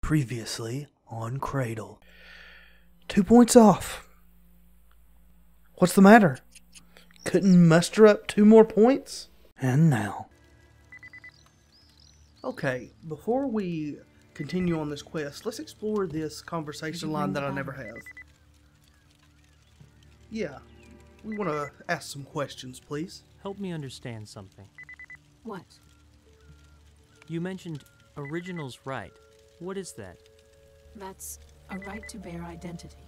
Previously on Cradle. 2 points off. What's the matter? Couldn't muster up 2 more points? And now. Okay, before we continue on this quest, let's explore this conversation line that I never have. Yeah, we want to ask some questions, please. Help me understand something. What? You mentioned original's right. What is that? That's a right to bear identity.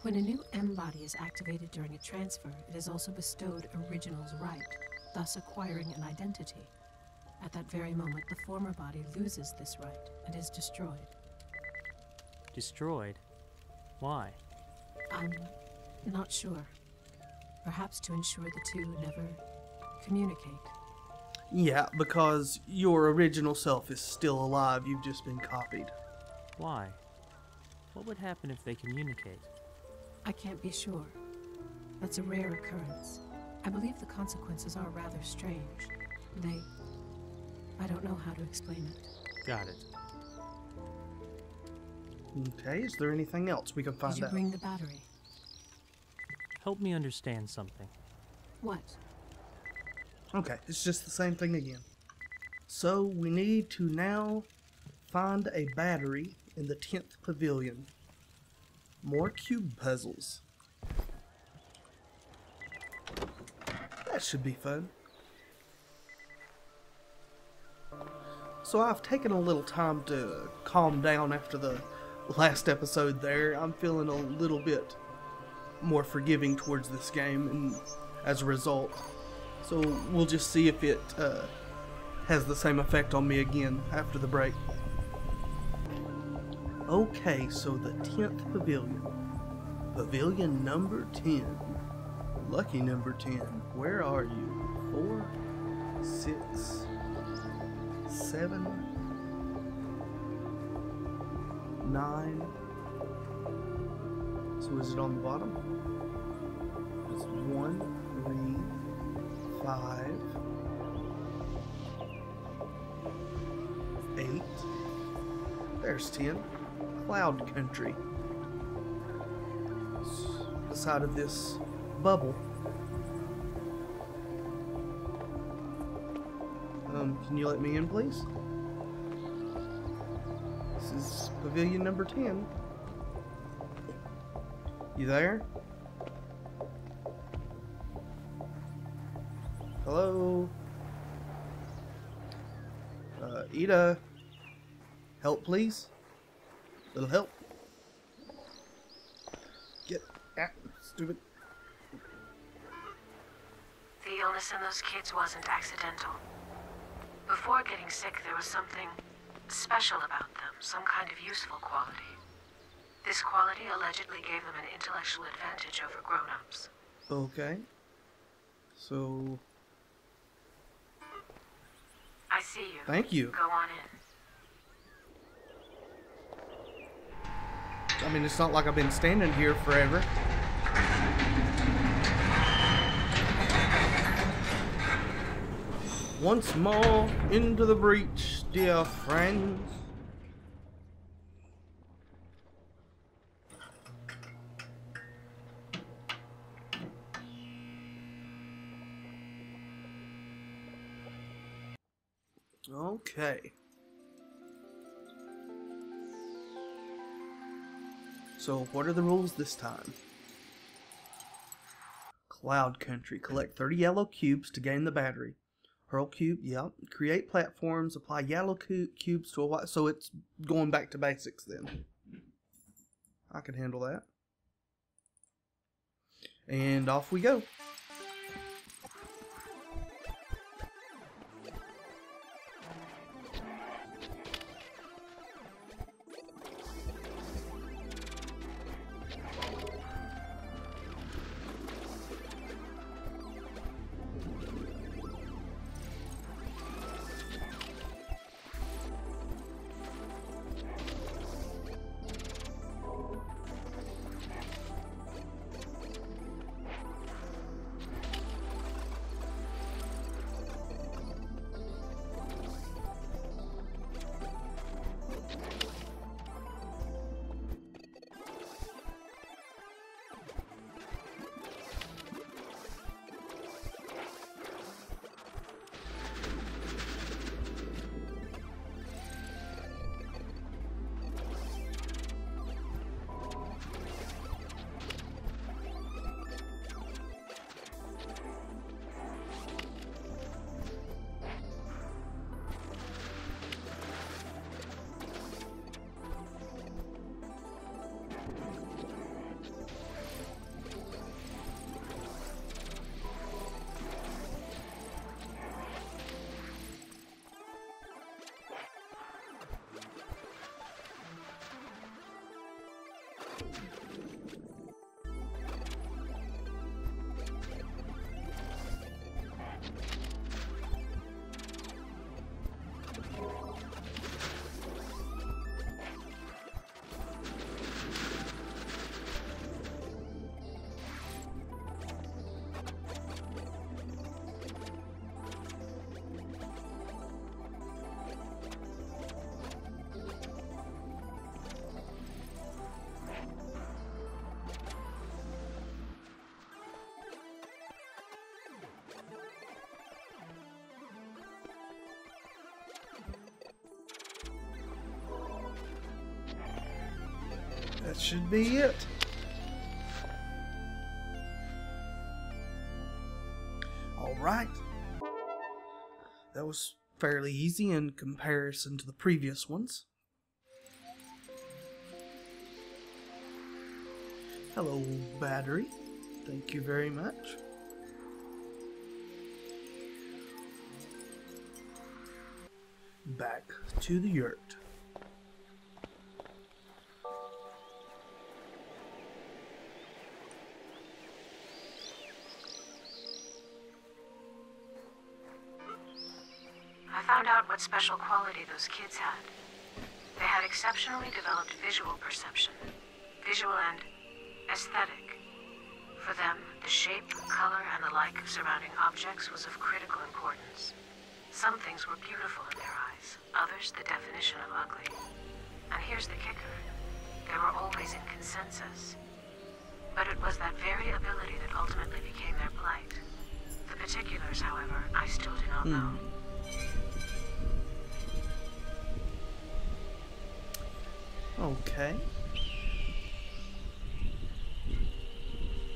When a new M body is activated during a transfer, it is also bestowed original's right, thus acquiring an identity. At that very moment, the former body loses this right and is destroyed. Destroyed? Why? I'm not sure. Perhaps to ensure the two never communicate. Yeah, because your original self is still alive, you've just been copied. Why? What would happen if they communicate? I can't be sure. That's a rare occurrence. I believe the consequences are rather strange. I don't know how to explain it. Got it. Okay, is there anything else we can find out? Did you bring the battery? Help me understand something. What? Okay, it's just the same thing again. So, we need to now find a battery in the 10th pavilion. More cube puzzles. That should be fun. So I've taken a little time to calm down after the last episode there. I'm feeling a little bit more forgiving towards this game, and as a result. So we'll just see if it has the same effect on me again after the break. Okay, so the 10th pavilion. Pavilion number 10. Lucky number 10. Where are you? 4, 6, 7, 9. So is it on the bottom? It's 1, 3, 5, 8. There's 10. Cloud Country. It's beside of this bubble. Can you let me in, please? This is pavilion number 10. You there? Hello? Ida? Help, please? Little help. Get out, stupid. The illness in those kids wasn't accidental. Before getting sick, there was something special about them, some kind of useful quality. This quality allegedly gave them an intellectual advantage over grown-ups. Okay. So... I see you. Thank you. Go on in. I mean, it's not like I've been standing here forever. Once more into the breach, dear friends. Okay. So, what are the rules this time? Cloud Country. Collect 30 yellow cubes to gain the battery. Hurl cube, yep. Create platforms. Apply yellow cubes to a white. So it's going back to basics then. I can handle that. And off we go. That should be it. Alright. That was fairly easy in comparison to the previous ones. Hello, battery. Thank you very much. Back to the yurt. I found out what special quality those kids had. They had exceptionally developed visual perception, visual and aesthetic. For them, the shape, color, and the like of surrounding objects was of critical importance. Some things were beautiful in their eyes, others the definition of ugly. And here's the kicker. They were always in consensus. But it was that very ability that ultimately became their plight. The particulars, however, I still do not know. Okay.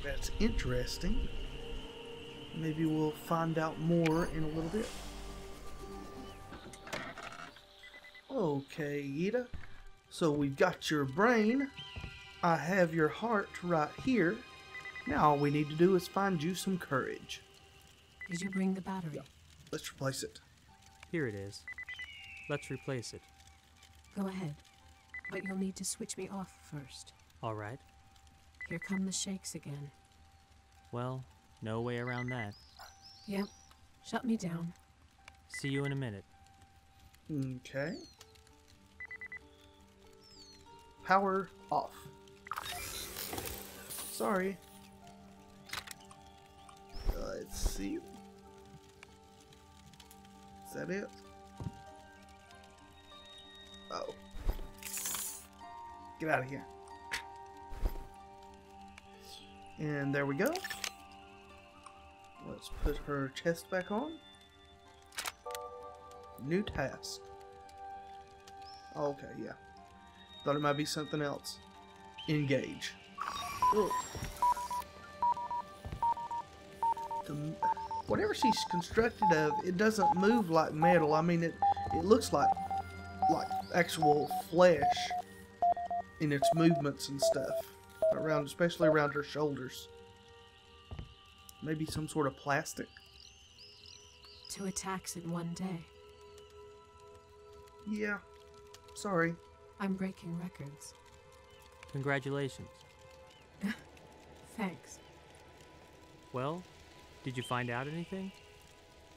That's interesting. Maybe we'll find out more in a little bit. Okay, Ida. So we've got your brain. I have your heart right here. Now all we need to do is find you some courage. Did you bring the battery? Yeah. Let's replace it. Here it is. Let's replace it. Go ahead. But you'll need to switch me off first. All right. Here come the shakes again. Well, no way around that. Yep. Shut me down. See you in a minute. Okay. Power off. Sorry. Let's see. Is that it? Oh. Get out of here. And there we go. Let's put her chest back on. New task. Okay, yeah. Thought it might be something else. Engage. Ugh. Whatever she's constructed of, it doesn't move like metal. I mean, it looks like actual flesh in its movements and stuff. Especially around her shoulders. Maybe some sort of plastic. 2 attacks in one day. Yeah. Sorry. I'm breaking records. Congratulations. Thanks. Well, did you find out anything?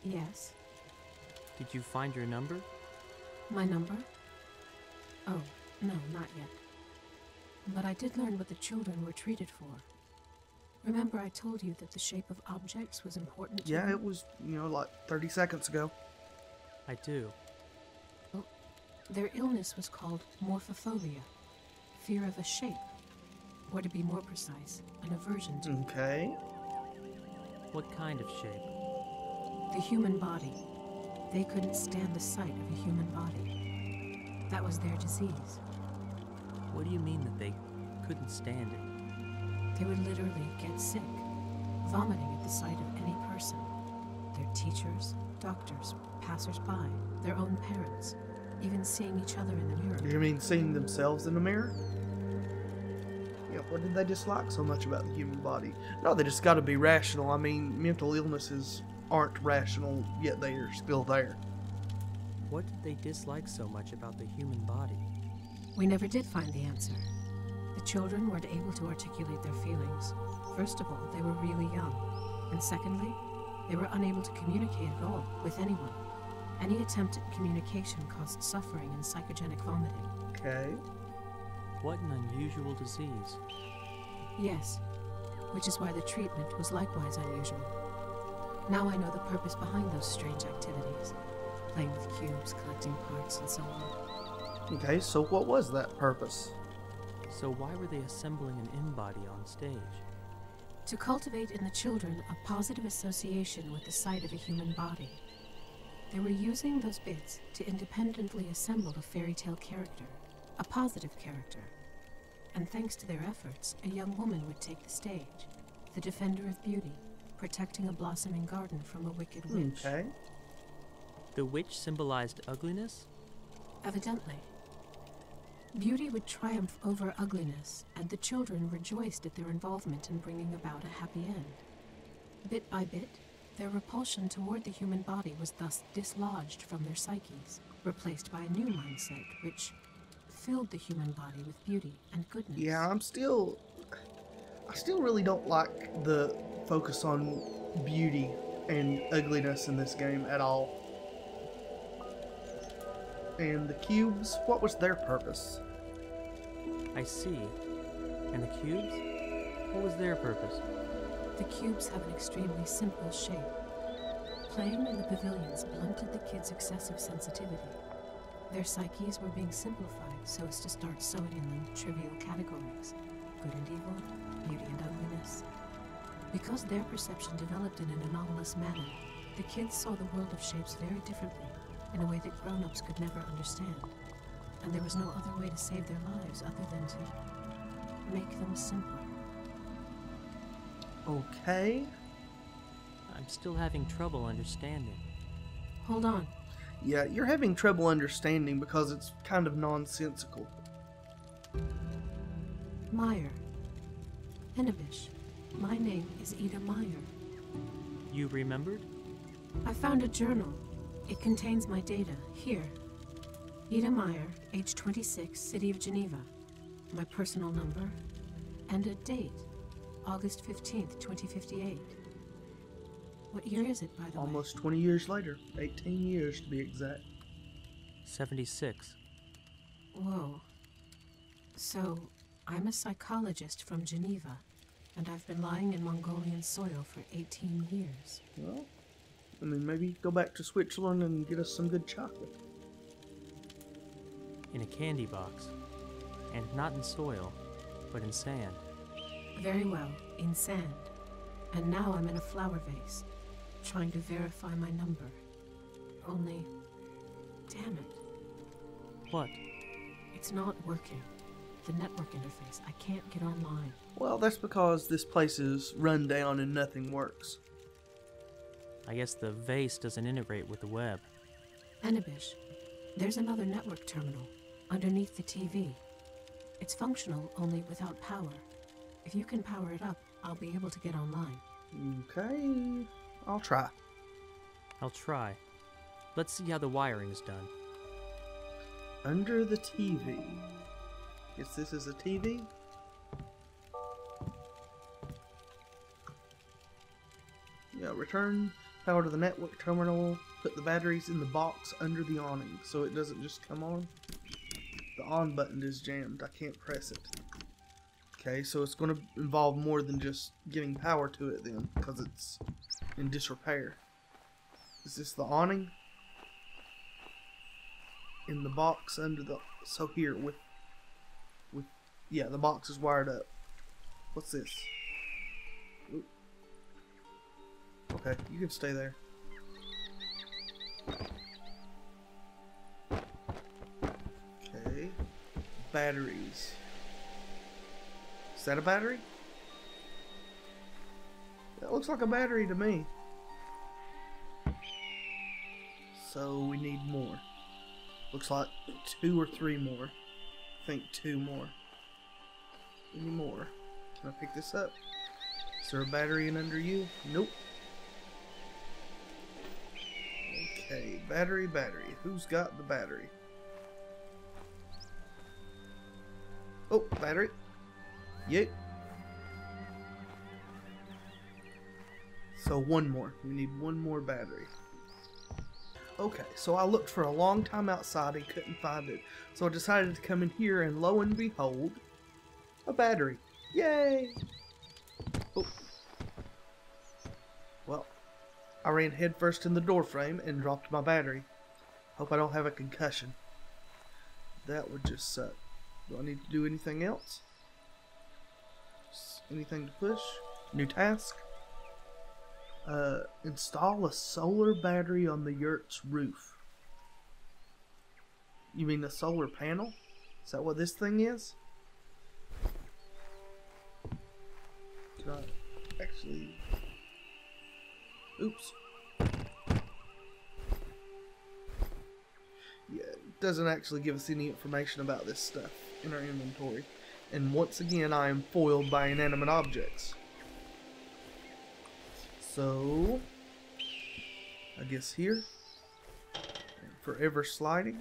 Yes. Did you find your number? My number? Oh, no, not yet. But I did learn what the children were treated for. Remember I told you that the shape of objects was important to Yeah, them? it was, like 30 seconds ago. I do. Well, their illness was called morphophobia, fear of a shape. Or to be more precise, an aversion to Okay. What kind of shape? the human body. They couldn't stand the sight of a human body. That was their disease. What do you mean that they couldn't stand it? They would literally get sick, vomiting at the sight of any person. Their teachers, doctors, passers-by, their own parents, even seeing each other in the mirror. You mean seeing themselves in the mirror? Yeah, what did they dislike so much about the human body? No, they just gotta be rational. I mean, mental illnesses aren't rational, yet they are still there. What did they dislike so much about the human body? We never did find the answer. The children weren't able to articulate their feelings. First of all, they were really young. And secondly, they were unable to communicate at all with anyone. Any attempt at communication caused suffering and psychogenic vomiting. Okay. What an unusual disease. Yes, which is why the treatment was likewise unusual. Now I know the purpose behind those strange activities. Playing with cubes, collecting parts, and so on. Okay, so what was that purpose? So why were they assembling an in-body on stage? To cultivate in the children a positive association with the sight of a human body. They were using those bits to independently assemble a fairy tale character, a positive character. And thanks to their efforts, a young woman would take the stage, the defender of beauty, protecting a blossoming garden from a wicked witch. Okay. The witch symbolized ugliness? Evidently. Beauty would triumph over ugliness, and the children rejoiced at their involvement in bringing about a happy end. Bit by bit, their repulsion toward the human body was thus dislodged from their psyches, replaced by a new mindset which filled the human body with beauty and goodness. Yeah, I still really don't like the focus on beauty and ugliness in this game at all. And the cubes, what was their purpose? I see. And the cubes? What was their purpose? The cubes have an extremely simple shape. Playing in the pavilions blunted the kids' excessive sensitivity. Their psyches were being simplified so as to start sewing in them trivial categories: good and evil, beauty and ugliness. Because their perception developed in an anomalous manner, the kids saw the world of shapes very differently, in a way that grown-ups could never understand. And there was no other way to save their lives other than to make them simpler. Okay. I'm still having trouble understanding. Hold on. Yeah, you're having trouble understanding because it's kind of nonsensical. Meyer. Hennebish. My name is Ida Meyer. You remembered? I found a journal. It contains my data. Here. Ida Meyer, age 26, City of Geneva. My personal number. And a date. August 15th, 2058. What year is it, by the way? Almost 20 years later. 18 years to be exact. 76. Whoa. So, I'm a psychologist from Geneva, and I've been lying in Mongolian soil for 18 years. Well, I mean, maybe go back to Switzerland and get us some good chocolate. In a candy box. And not in soil, but in sand. Very well, in sand. And now I'm in a flower vase, trying to verify my number. Only, damn it, What? it's not working. The network interface, I can't get online. Well, that's because this place is run down and nothing works. I guess the vase doesn't integrate with the web. Hennebish, there's another network terminal, underneath the TV. It's functional, only without power. If you can power it up, I'll be able to get online. Okay, I'll try. I'll try. Let's see how the wiring is done. Under the TV. Guess this is a TV? Yeah, return power to the network terminal. Put the batteries in the box under the awning so it doesn't just come on. The on button is jammed. I can't press it. Okay, so it's going to involve more than just giving power to it then, because it's in disrepair. Is this the awning? In the box under the... So here, with... Yeah, the box is wired up. What's this? Oop. Okay, you can stay there. Okay. Batteries. Is that a battery? That looks like a battery to me. So we need more. Looks like 2 or 3 more. I think 2 more. Any more? Can I pick this up? Is there a battery in under you? Nope. Okay, battery. Who's got the battery? Oh, battery. Yep. So 1 more. We need 1 more battery. Okay, so I looked for a long time outside and couldn't find it. So I decided to come in here and lo and behold, a battery. Yay! Oh. Well, I ran headfirst in the doorframe and dropped my battery. Hope I don't have a concussion. That would just suck. Do I need to do anything else? Anything to push? New task? Install a solar battery on the yurt's roof. You mean a solar panel? Is that what this thing is? Should I actually... Oops. Yeah, it doesn't actually give us any information about this stuff in our inventory. And once again, I am foiled by inanimate objects. So, I guess here. Forever sliding.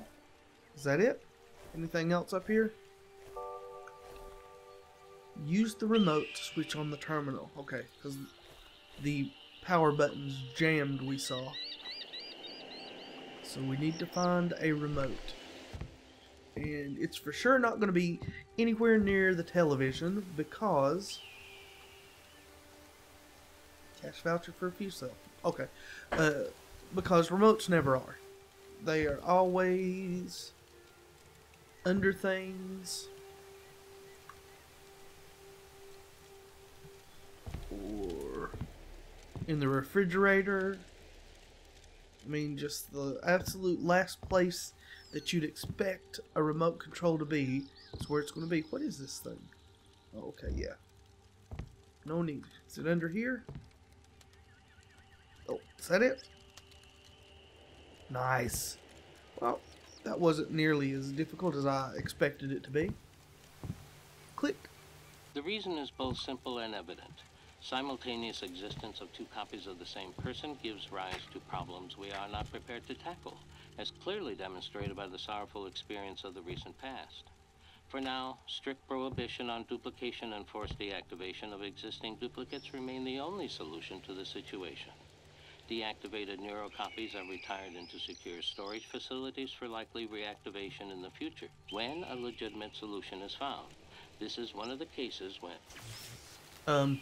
Is that it? Anything else up here? Use the remote to switch on the terminal. Okay, because the power button's jammed, we saw. So we need to find a remote. And it's for sure not going to be anywhere near the television because... Cash voucher for a few cell. Okay. Because remotes never are. They are always under things. Or in the refrigerator. I mean, just the absolute last place that you'd expect a remote control to be is where it's going to be. What is this thing? Oh, okay, yeah. No need. Is it under here? Oh, is that it? Nice. Well, that wasn't nearly as difficult as I expected it to be. Click. The reason is both simple and evident. Simultaneous existence of two copies of the same person gives rise to problems we are not prepared to tackle, as clearly demonstrated by the sorrowful experience of the recent past. For now, strict prohibition on duplication and forced deactivation of existing duplicates remain the only solution to the situation. Deactivated neurocopies are retired into secure storage facilities for likely reactivation in the future, when a legitimate solution is found. This is one of the cases when...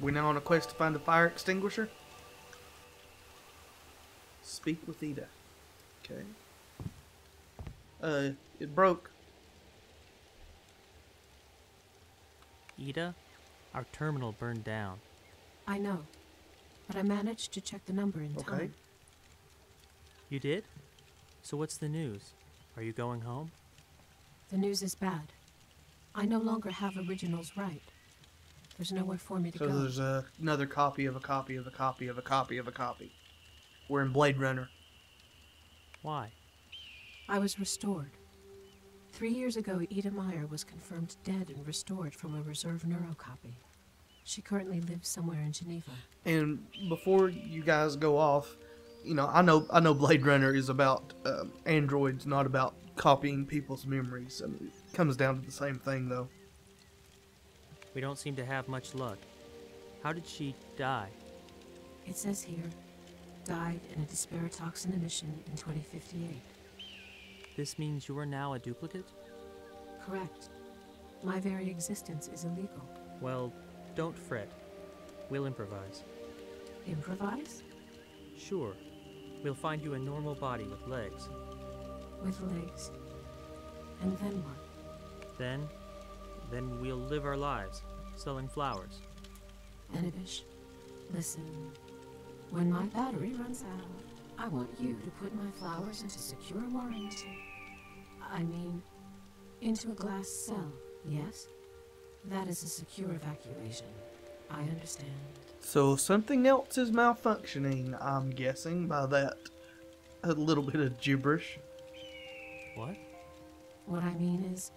We're now on a quest to find a fire extinguisher. Speak with Ida. Okay. It broke. Ida, our terminal burned down. I know, but I managed to check the number in Okay. time. You did? So what's the news? Are you going home? The news is bad. I no longer have originals right. There's nowhere for me to So go. there's another copy of a copy of a copy of a copy of a copy. We're in Blade Runner. Why? I was restored. 3 years ago, Ida Meyer was confirmed dead and restored from a reserve neurocopy. She currently lives somewhere in Geneva. And before you guys go off, you know, I know Blade Runner is about androids, not about copying people's memories. I mean, it comes down to the same thing, though. We don't seem to have much luck. How did she die? It says here, died in a disparatoxin emission in 2058. This means you are now a duplicate? Correct. My very existence is illegal. Well, don't fret. We'll improvise. Improvise? Sure. We'll find you a normal body with legs. With legs. And then what? Then we'll live our lives, selling flowers. Enibish, listen. When my battery runs out, I want you to put my flowers into secure warranty. I mean, into a glass cell, yes? That is a secure evacuation. I understand. So something else is malfunctioning, I'm guessing, by that a little bit of gibberish. What? What I mean is,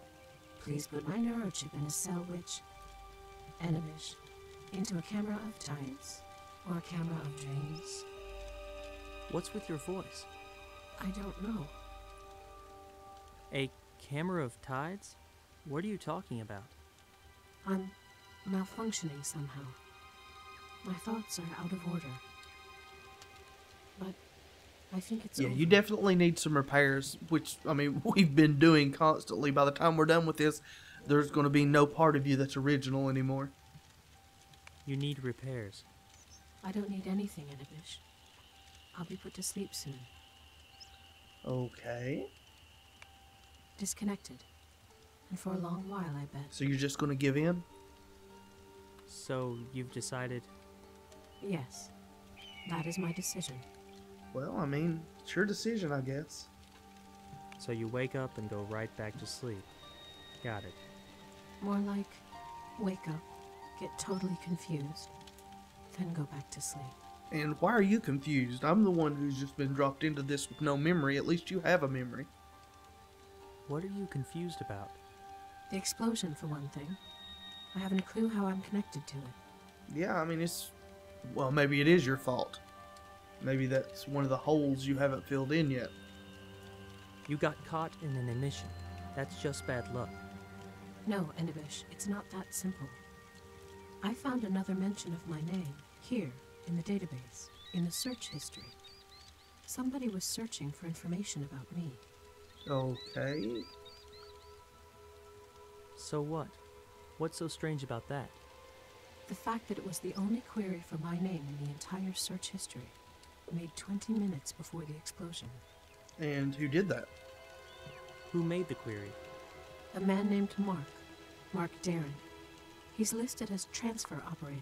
please put my neurochip in a cell which... Enibish, into a camera of tides, or a camera of dreams. What's with your voice? I don't know. A camera of tides? What are you talking about? I'm malfunctioning somehow. My thoughts are out of order. But I think it's Yeah, over. you definitely need some repairs, which, I mean, we've been doing constantly. By the time we're done with this, there's going to be no part of you that's original anymore. You need repairs. I don't need anything, Enibish. I'll be put to sleep soon. Okay. Disconnected. And for a long while, I bet. So you're just going to give in? So you've decided... Yes. That is my decision. Well, I mean, it's your decision, I guess. So you wake up and go right back to sleep. Got it. More like wake up, get totally confused, then go back to sleep. And why are you confused? I'm the one who's just been dropped into this with no memory. At least you have a memory. What are you confused about? The explosion, for one thing. I haven't a clue how I'm connected to it. Yeah, I mean, well, maybe it is your fault. Maybe that's one of the holes you haven't filled in yet. You got caught in an emission. That's just bad luck. No, Enibish, it's not that simple. I found another mention of my name, here, in the database, in the search history. Somebody was searching for information about me. Okay. So what? What's so strange about that? The fact that it was the only query for my name in the entire search history, made 20 minutes before the explosion. And who did that? Who made the query? A man named Mark Darren. He's listed as transfer operator.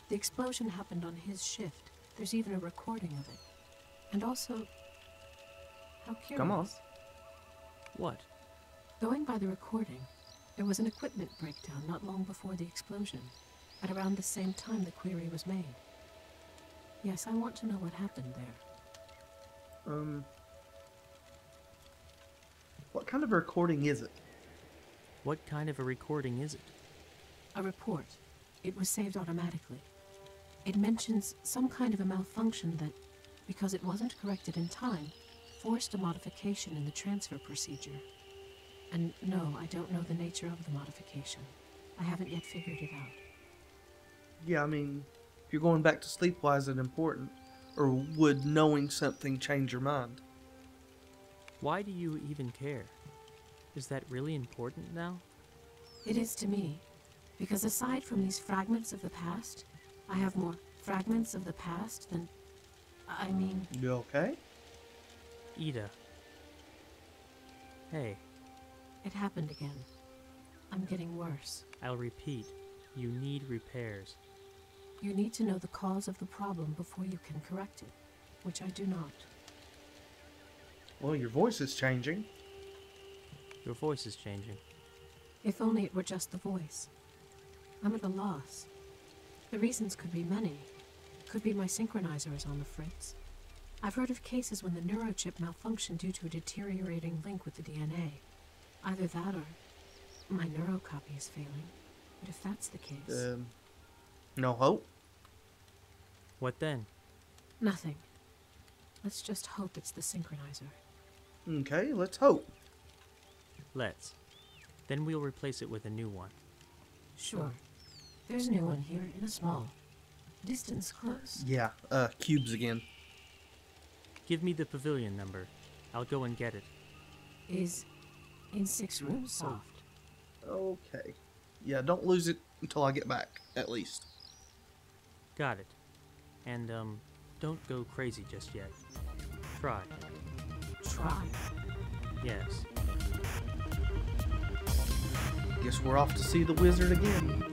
The explosion happened on his shift. There's even a recording of it. And also, how curious. Come on. What? Going by the recording, there was an equipment breakdown not long before the explosion, at around the same time the query was made. Yes, I want to know what happened there. What kind of a recording is it? What kind of a recording is it? A report. It was saved automatically. It mentions some kind of a malfunction that, because it wasn't corrected in time, forced a modification in the transfer procedure. And no, I don't know the nature of the modification. I haven't yet figured it out. Yeah, I mean, if you're going back to sleep, why is it important? Or would knowing something change your mind? Why do you even care? Is that really important now? It is to me, because aside from these fragments of the past, I have more fragments of the past than... I mean... You okay? Ida. Hey, It happened again. I'm getting worse. I'll repeat. You need repairs. You need to know the cause of the problem before you can correct it, which I do not. Well, your voice is changing. Your voice is changing. If only it were just the voice. I'm at a loss. The reasons could be many. Could be my synchronizer is on the fritz. I've heard of cases when the neurochip malfunctioned due to a deteriorating link with the DNA. Either that or my neurocopy is failing. But if that's the case... No hope? What then? Nothing. Let's just hope it's the synchronizer. Okay, let's hope. Let's. Then we'll replace it with a new one. Sure. There's a new one here in a small. Distance close. Yeah, cubes again. Give me the pavilion number. I'll go and get it. Is in 6 rooms soft. Okay. Yeah, don't lose it until I get back, at least. Got it. And, don't go crazy just yet. Try. Try. Yes. Guess we're off to see the wizard again.